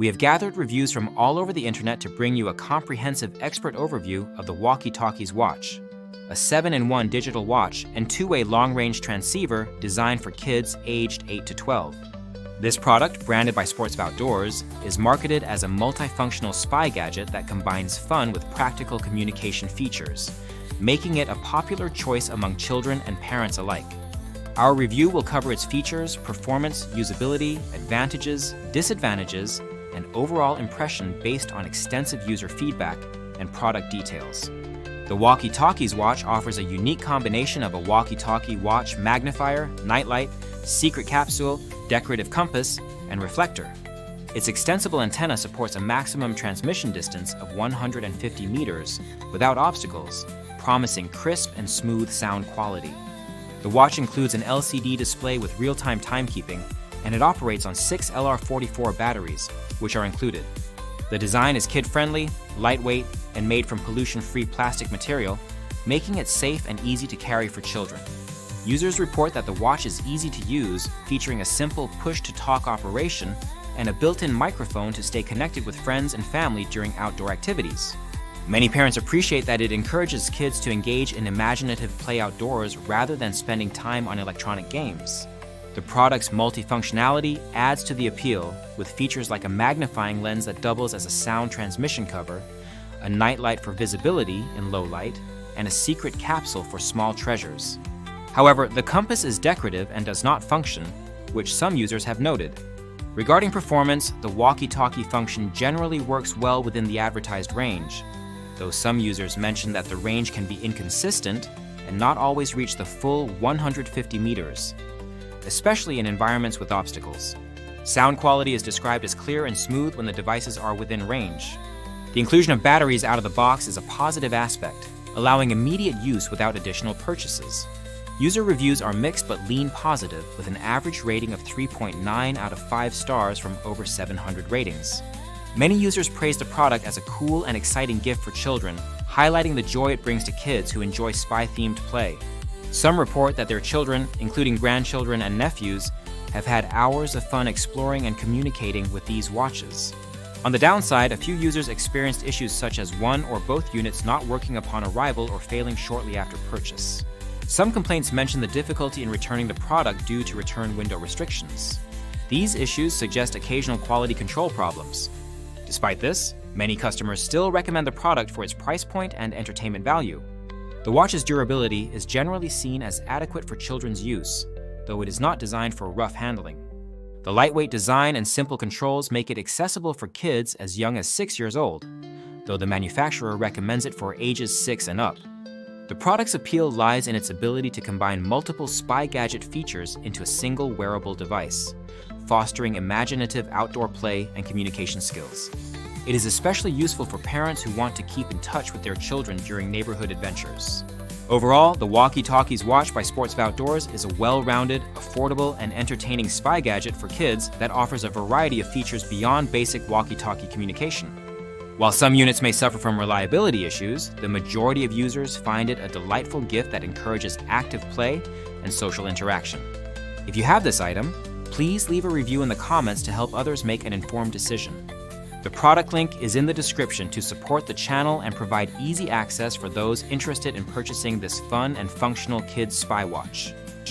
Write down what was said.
We have gathered reviews from all over the internet to bring you a comprehensive expert overview of the Walkie Talkies Watch, a 7-in-1 digital watch and two-way long-range transceiver designed for kids aged 8 to 12. This product, branded by Sports of Outdoors, is marketed as a multifunctional spy gadget that combines fun with practical communication features, making it a popular choice among children and parents alike. Our review will cover its features, performance, usability, advantages, disadvantages, and overall impression based on extensive user feedback and product details. The Walkie Talkies Watch offers a unique combination of a walkie-talkie watch magnifier, nightlight, secret capsule, decorative compass, and reflector. Its extensible antenna supports a maximum transmission distance of 150 meters without obstacles, promising crisp and smooth sound quality. The watch includes an LCD display with real-time timekeeping, and it operates on 6 LR44 batteries, which are included. The design is kid-friendly, lightweight, and made from pollution-free plastic material, making it safe and easy to carry for children. Users report that the watch is easy to use, featuring a simple push-to-talk operation and a built-in microphone to stay connected with friends and family during outdoor activities. Many parents appreciate that it encourages kids to engage in imaginative play outdoors rather than spending time on electronic games. The product's multifunctionality adds to the appeal, with features like a magnifying lens that doubles as a sound transmission cover, a nightlight for visibility in low light, and a secret capsule for small treasures. However, the compass is decorative and does not function, which some users have noted. Regarding performance, the walkie-talkie function generally works well within the advertised range, though some users mention that the range can be inconsistent and not always reach the full 150 meters, especially in environments with obstacles. Sound quality is described as clear and smooth when the devices are within range. The inclusion of batteries out of the box is a positive aspect, allowing immediate use without additional purchases. User reviews are mixed but lean positive, with an average rating of 3.9 out of 5 stars from over 700 ratings. Many users praise the product as a cool and exciting gift for children, highlighting the joy it brings to kids who enjoy spy-themed play. Some report that their children, including grandchildren and nephews, have had hours of fun exploring and communicating with these watches. On the downside, a few users experienced issues such as one or both units not working upon arrival or failing shortly after purchase. Some complaints mention the difficulty in returning the product due to return window restrictions. These issues suggest occasional quality control problems. Despite this, many customers still recommend the product for its price point and entertainment value. The watch's durability is generally seen as adequate for children's use, though it is not designed for rough handling. The lightweight design and simple controls make it accessible for kids as young as 6 years old, though the manufacturer recommends it for ages 6 and up. The product's appeal lies in its ability to combine multiple spy gadget features into a single wearable device, fostering imaginative outdoor play and communication skills. It is especially useful for parents who want to keep in touch with their children during neighborhood adventures. Overall, the Walkie Talkies Watch by Sports of Outdoors is a well-rounded, affordable, and entertaining spy gadget for kids that offers a variety of features beyond basic walkie-talkie communication. While some units may suffer from reliability issues, the majority of users find it a delightful gift that encourages active play and social interaction. If you have this item, please leave a review in the comments to help others make an informed decision. The product link is in the description to support the channel and provide easy access for those interested in purchasing this fun and functional kids spy watch.